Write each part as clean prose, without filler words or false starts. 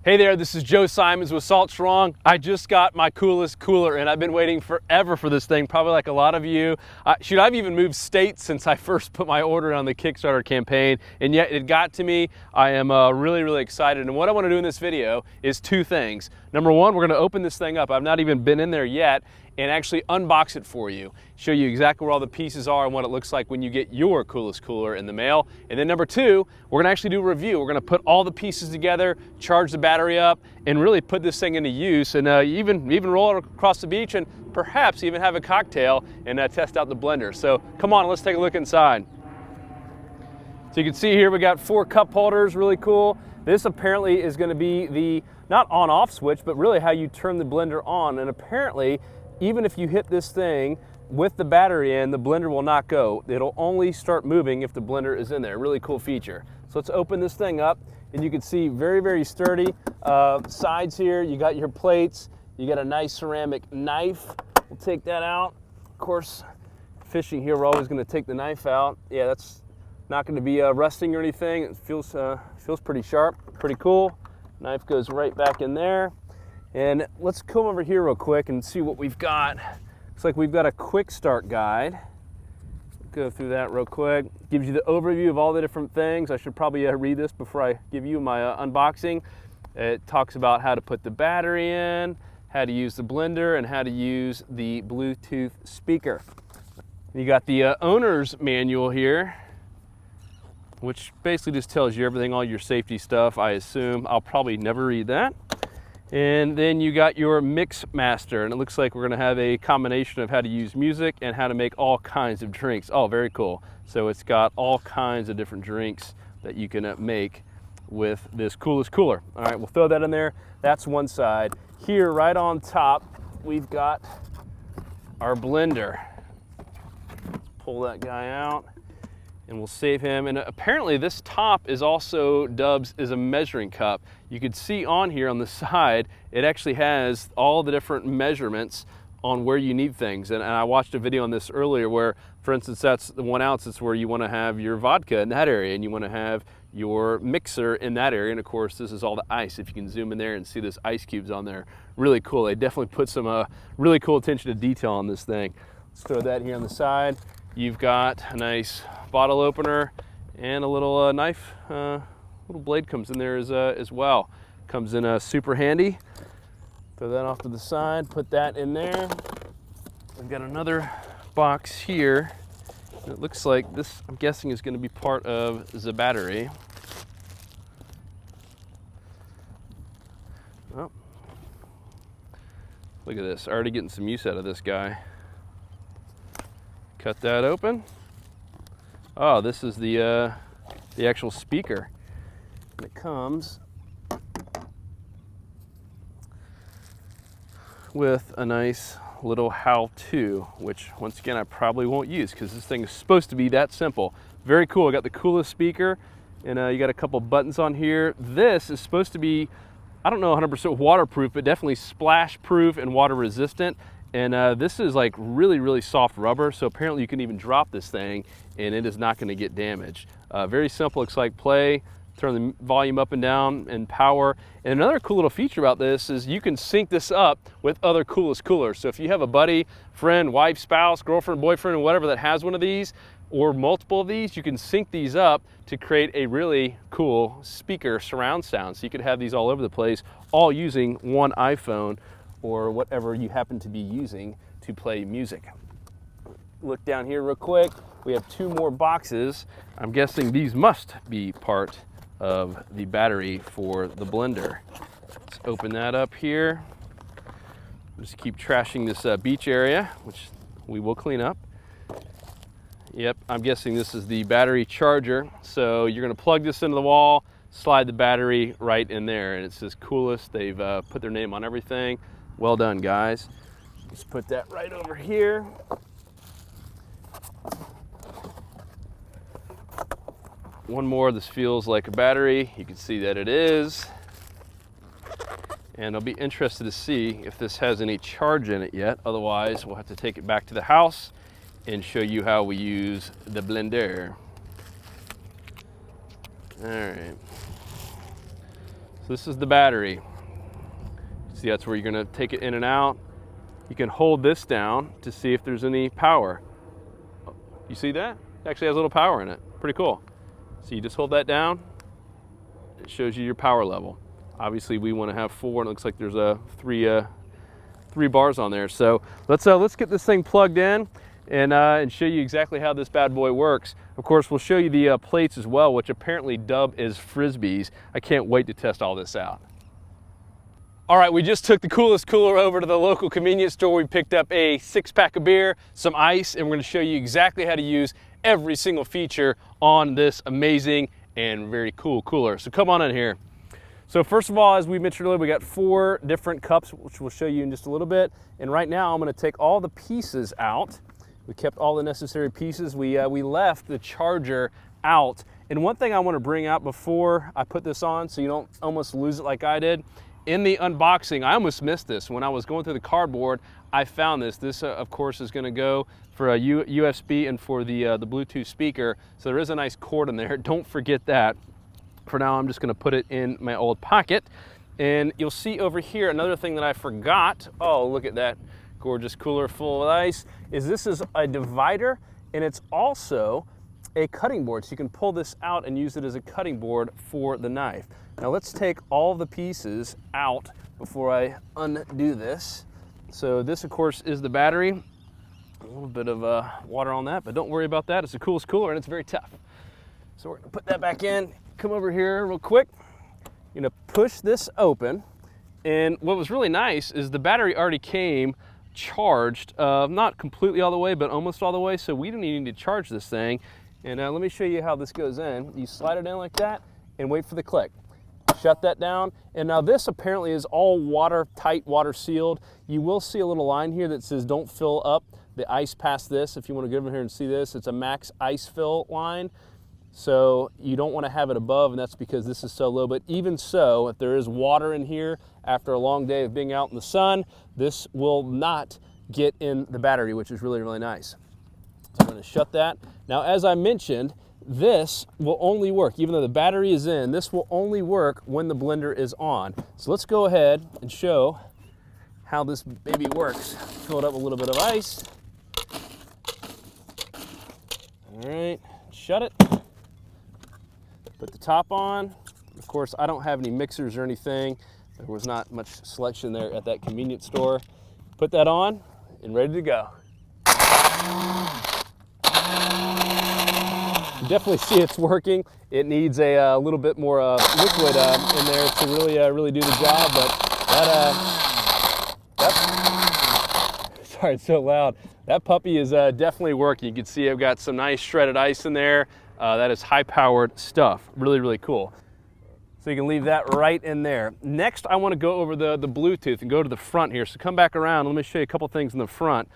Hey there, this is Joe Simons with Salt Strong. I just got my coolest cooler and I've been waiting forever for this thing, probably like a lot of you. I've even moved states since I first put my order on the Kickstarter campaign, and yet it got to me. I am really excited, and what I want to do in this video is two things. Number one, we're going to open this thing up. I've not even been in there yet, and actually unbox it for you. Show you exactly where all the pieces are and what it looks like when you get your coolest cooler in the mail. And then number two, we're gonna actually do a review. We're gonna put all the pieces together, charge the battery up, and really put this thing into use, and even roll it across the beach, and perhaps even have a cocktail and test out the blender. So come on, let's take a look inside. So you can see here we got 4 cup holders, really cool. This apparently is gonna be the, not on-off switch, but really how you turn the blender on. And apparently, even if you hit this thing with the battery in, the blender will not go. It'll only start moving if the blender is in there. Really cool feature. So let's open this thing up, and you can see very sturdy sides here. You got your plates. You got a nice ceramic knife. We'll take that out. Of course, fishing here, we're always gonna take the knife out. Yeah, that's not gonna be rusting or anything. It feels pretty sharp, pretty cool. Knife goes right back in there. And let's come over here real quick and see what we've got. Looks like we've got a Quickstart guide. Go through that real quick. Gives you the overview of all the different things. I should probably read this before I give you my unboxing. It talks about how to put the battery in, how to use the blender, and how to use the Bluetooth speaker. You got the owner's manual here, which basically just tells you everything, all your safety stuff, I assume. I'll probably never read that. And then you got your mix master, and it looks like we're gonna have a combination of how to use music and how to make all kinds of drinks. Oh, very cool. So it's got all kinds of different drinks that you can make with this coolest cooler. All right, we'll throw that in there. That's one side. Here, right on top, we've got our blender. Let's pull that guy out, and we'll save him. And apparently this top is also dubbed as a measuring cup. You could see on here on the side, it actually has all the different measurements on where you need things. And I watched a video on this earlier where, for instance, that's the 1 ounce. It's where you want to have your vodka in that area, and you want to have your mixer in that area. And of course, this is all the ice. If you can zoom in there and see those ice cubes on there, really cool. They definitely put some really cool attention to detail on this thing. Let's throw that here on the side. You've got a nice bottle opener and a little knife. Little blade comes in there as well. Comes in super handy. Throw that off to the side, put that in there. We've got another box here. It looks like this, I'm guessing, is going to be part of the battery. Oh, look at this, already getting some use out of this guy. Cut that open. Oh, this is the actual speaker. And it comes with a nice little how-to, which once again I probably won't use because this thing is supposed to be that simple. Very cool. I got the coolest speaker, and you got a couple buttons on here. This is supposed to be, I don't know 100% waterproof, but definitely splash proof and water resistant. And this is like really soft rubber, so apparently you can even drop this thing and it is not going to get damaged. Very simple. Looks like play, turn the volume up and down, and power. And another cool little feature about this is you can sync this up with other coolest coolers. So if you have a buddy, friend, wife, spouse, girlfriend, boyfriend, or whatever that has one of these, or multiple of these, you can sync these up to create a really cool speaker surround sound. So you could have these all over the place, all using one iPhone or whatever you happen to be using to play music. Look down here real quick. We have 2 more boxes. I'm guessing these must be part of the battery for the blender. Let's open that up here. Just keep trashing this beach area, which we will clean up. Yep, I'm guessing this is the battery charger. So you're gonna plug this into the wall, slide the battery right in there, and it says coolest. They've put their name on everything. Well done, guys. Let's put that right over here. One more. This feels like a battery. You can see that it is. And I'll be interested to see if this has any charge in it yet. Otherwise, we'll have to take it back to the house and show you how we use the blender. All right. So this is the battery. See, that's where you're gonna take it in and out. You can hold this down to see if there's any power. You see that? It actually has a little power in it. Pretty cool. So you just hold that down. It shows you your power level. Obviously we want to have 4, and it looks like there's a three bars on there. So let's get this thing plugged in and show you exactly how this bad boy works. Of course, we'll show you the plates as well, which apparently dub is Frisbees. I can't wait to test all this out. All right, we just took the coolest cooler over to the local convenience store. We picked up a 6-pack of beer, some ice, and we're gonna show you exactly how to use every single feature on this amazing and very cool cooler. So come on in here. So first of all, as we mentioned earlier, we got 4 different cups, which we'll show you in just a little bit. And right now I'm gonna take all the pieces out. We kept all the necessary pieces. We left the charger out. And one thing I wanna bring out before I put this on, so you don't almost lose it like I did, in the unboxing, I almost missed this. When I was going through the cardboard, I found this. This, of course, is gonna go for a USB and for the Bluetooth speaker. So there is a nice cord in there. Don't forget that. For now, I'm just gonna put it in my old pocket. And you'll see over here, another thing that I forgot. Oh, look at that gorgeous cooler full of ice. This is a divider, and it's also a cutting board. So you can pull this out and use it as a cutting board for the knife. Now let's take all the pieces out before I undo this. So this, of course, is the battery. A little bit of water on that, but don't worry about that. It's the coolest cooler and it's very tough. So we're gonna put that back in. Come over here real quick. You're gonna push this open. And what was really nice is the battery already came charged, not completely all the way, but almost all the way. So we didn't even need to charge this thing. And let me show you how this goes in. You slide it in like that and wait for the click. Shut that down. And now this apparently is all watertight, water sealed. You will see a little line here that says don't fill up the ice past this. If you want to get over here and see this, it's a max ice fill line. So you don't want to have it above, and that's because this is so low. But even so, if there is water in here after a long day of being out in the sun, this will not get in the battery, which is really, really nice. So I'm going to shut that. Now, as I mentioned, this will only work, even though the battery is in, this will only work when the blender is on. So let's go ahead and show how this baby works. Fill it up with a little bit of ice. All right, shut it. Put the top on. Of course, I don't have any mixers or anything. There was not much selection there at that convenience store. Put that on and ready to go. You definitely see it's working. It needs a little bit more liquid in there to really do the job, but sorry, it's so loud. That puppy is definitely working. You can see I've got some nice shredded ice in there. That is high-powered stuff. Really, really cool. So you can leave that right in there. Next, I want to go over the Bluetooth and go to the front here. So come back around. Let me show you a couple things in the front.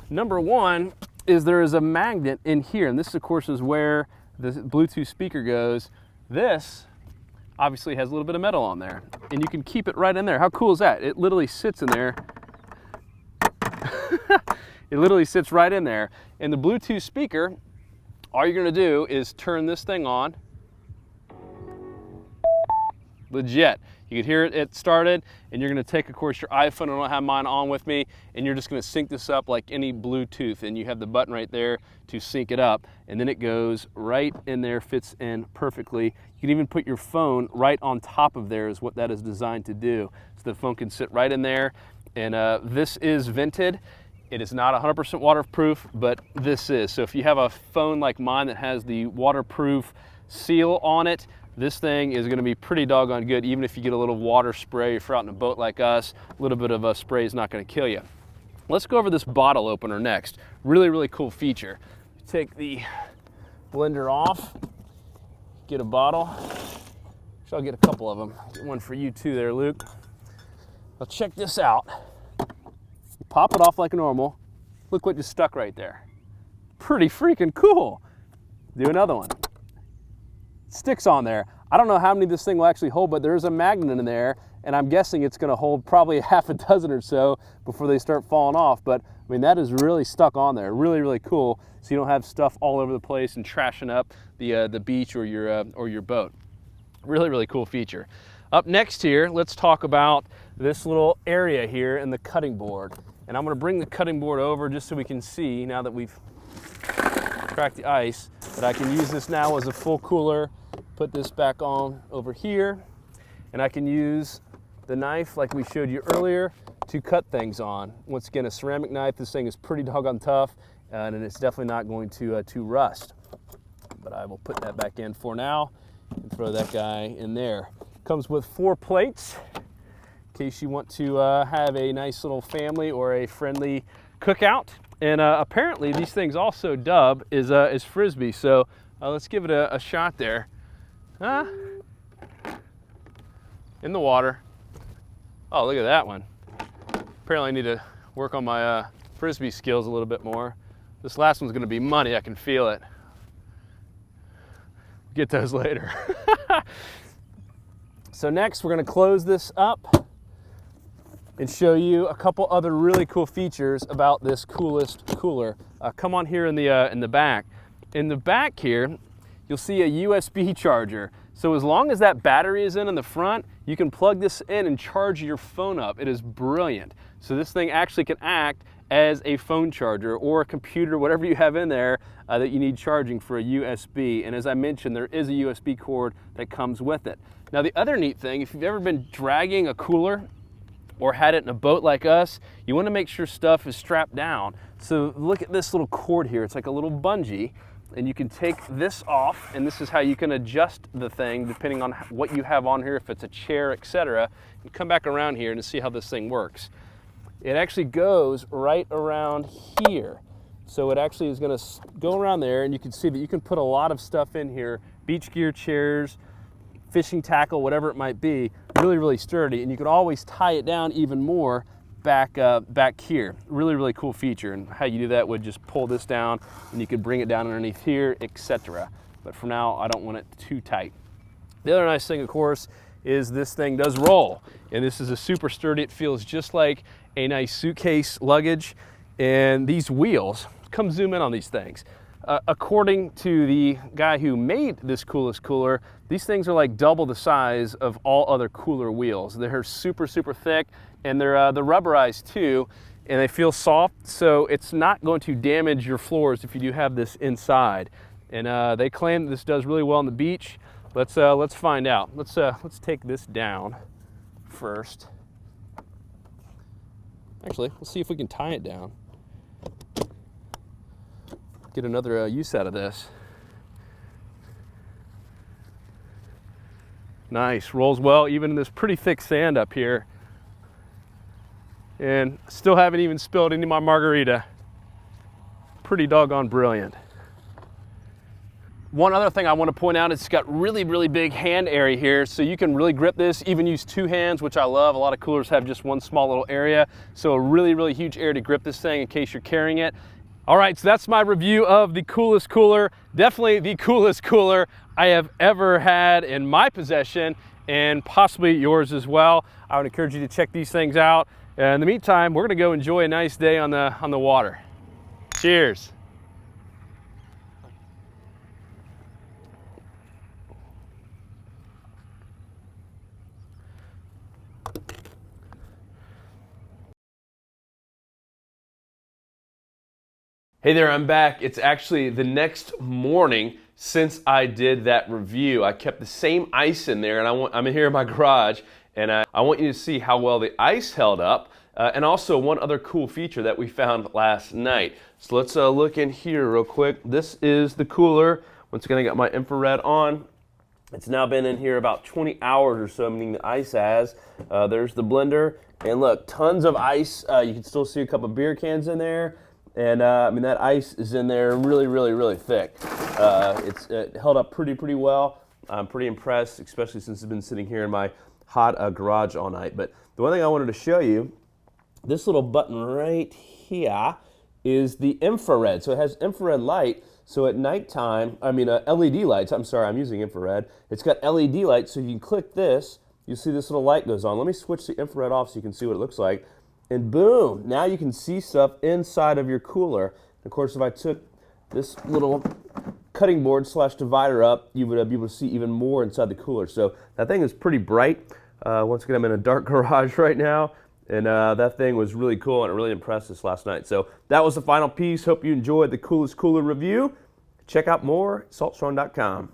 Number one is there is a magnet in here, and this, of course, is where the Bluetooth speaker goes. This obviously has a little bit of metal on there, and you can keep it right in there. How cool is that? It literally sits in there. It literally sits right in there. And the Bluetooth speaker, all you're gonna do is turn this thing on. Legit. You can hear it started, and you're gonna take, of course, your iPhone. I don't have mine on with me, and you're just gonna sync this up like any Bluetooth, and you have the button right there to sync it up, and then it goes right in there, fits in perfectly. You can even put your phone right on top of there is what that is designed to do. So the phone can sit right in there, and this is vented. It is not 100% waterproof, but this is. So if you have a phone like mine that has the waterproof seal on it, this thing is gonna be pretty doggone good, even if you get a little water spray, if you're out in a boat like us, a little bit of a spray is not gonna kill you. Let's go over this bottle opener next. Really, really cool feature. Take the blender off, get a bottle. So I'll get a couple of them. Get one for you too there, Luke. Now check this out. You pop it off like normal. Look what just stuck right there. Pretty freaking cool. Do another one. Sticks on there. I don't know how many this thing will actually hold, but there's a magnet in there, and I'm guessing it's gonna hold probably a half a dozen or so before they start falling off. But I mean, that is really stuck on there. Really, really cool. So you don't have stuff all over the place and trashing up the beach or your boat. Really, really cool feature. Up next here, let's talk about this little area here in the cutting board. And I'm gonna bring the cutting board over just so we can see, now that we've cracked the ice, that I can use this now as a full cooler, put this back on over here, and I can use the knife like we showed you earlier to cut things on. Once again, a ceramic knife. This thing is pretty doggone tough, and it's definitely not going to rust. But I will put that back in for now and throw that guy in there. Comes with 4 plates in case you want to have a nice little family or a friendly cookout. And apparently these things also dub is Frisbee. So let's give it a shot there. In the water. Oh, look at that one. Apparently I need to work on my Frisbee skills a little bit more. This last one's gonna be money, I can feel it. Get those later. So next we're gonna close this up and show you a couple other really cool features about this coolest cooler. Come on here in the back. In the back here, you'll see a USB charger. So as long as that battery is in the front, you can plug this in and charge your phone up. It is brilliant. So this thing actually can act as a phone charger or a computer, whatever you have in there that you need charging for a USB. And as I mentioned, there is a USB cord that comes with it. Now the other neat thing, if you've ever been dragging a cooler or had it in a boat like us, you want to make sure stuff is strapped down. So look at this little cord here. It's like a little bungee, and you can take this off, and this is how you can adjust the thing depending on what you have on here, if it's a chair, etc. You come back around here and see how this thing works. It actually goes right around here. So it actually is going to go around there, and you can see that you can put a lot of stuff in here, beach gear, chairs, fishing tackle, whatever it might be. Really, really sturdy, and you can always tie it down even more back here. Really, really cool feature. And how you do that would just pull this down, and you could bring it down underneath here, etc. But for now, I don't want it too tight. The other nice thing, of course, is this thing does roll, and this is a super sturdy. It feels just like a nice suitcase luggage. And these wheels, come zoom in on these things. According to the guy who made this coolest cooler, these things are like double the size of all other cooler wheels. They're super, super thick, and they're rubberized too, and they feel soft, so it's not going to damage your floors if you do have this inside. And they claim that this does really well on the beach. Let's find out. Let's take this down first. Actually, let's see if we can tie it down. Get another use out of this. Nice, rolls well even in this pretty thick sand up here. And still haven't even spilled any of my margarita. Pretty doggone brilliant. One other thing I want to point out, it's got really, really big hand area here, so you can really grip this, even use 2 hands, which I love. A lot of coolers have just one small little area, so a really, really huge area to grip this thing in case you're carrying it. All right, so that's my review of the coolest cooler. Definitely the coolest cooler I have ever had in my possession, and possibly yours as well. I would encourage you to check these things out. In the meantime, we're gonna go enjoy a nice day on the water. Cheers. Hey there, I'm back. It's actually the next morning since I did that review. I kept the same ice in there, and I'm in here in my garage, and I want you to see how well the ice held up, and also one other cool feature that we found last night. So let's look in here real quick. This is the cooler. Once again, I got my infrared on. It's now been in here about 20 hours or so, meaning the ice has. There's the blender, and look, tons of ice. You can still see a couple beer cans in there. And I mean, that ice is in there really, really, really thick. It held up pretty well. I'm pretty impressed, especially since it's been sitting here in my hot garage all night. But the one thing I wanted to show you, this little button right here is the infrared. So it has infrared light. So at nighttime, LED lights. I'm sorry, I'm using infrared. It's got LED lights, so you can click this. You see this little light goes on. Let me switch the infrared off so you can see what it looks like. And boom, now you can see stuff inside of your cooler. Of course, if I took this little cutting board / divider up, you would be able to see even more inside the cooler. So that thing is pretty bright. Once again, I'm in a dark garage right now, and that thing was really cool, and it really impressed us last night. So that was the final piece. Hope you enjoyed the Coolest Cooler review. Check out more at saltstrong.com.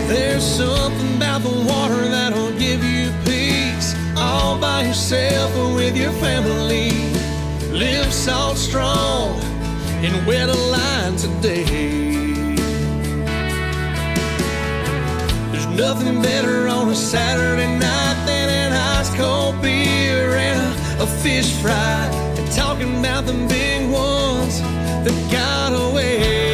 There's something about the water that'll give you peace, all by yourself or with your family. Live Salt Strong and wear the line today. There's nothing better on a Saturday night than an ice cold beer and a fish fry, and talking about the big ones that got away.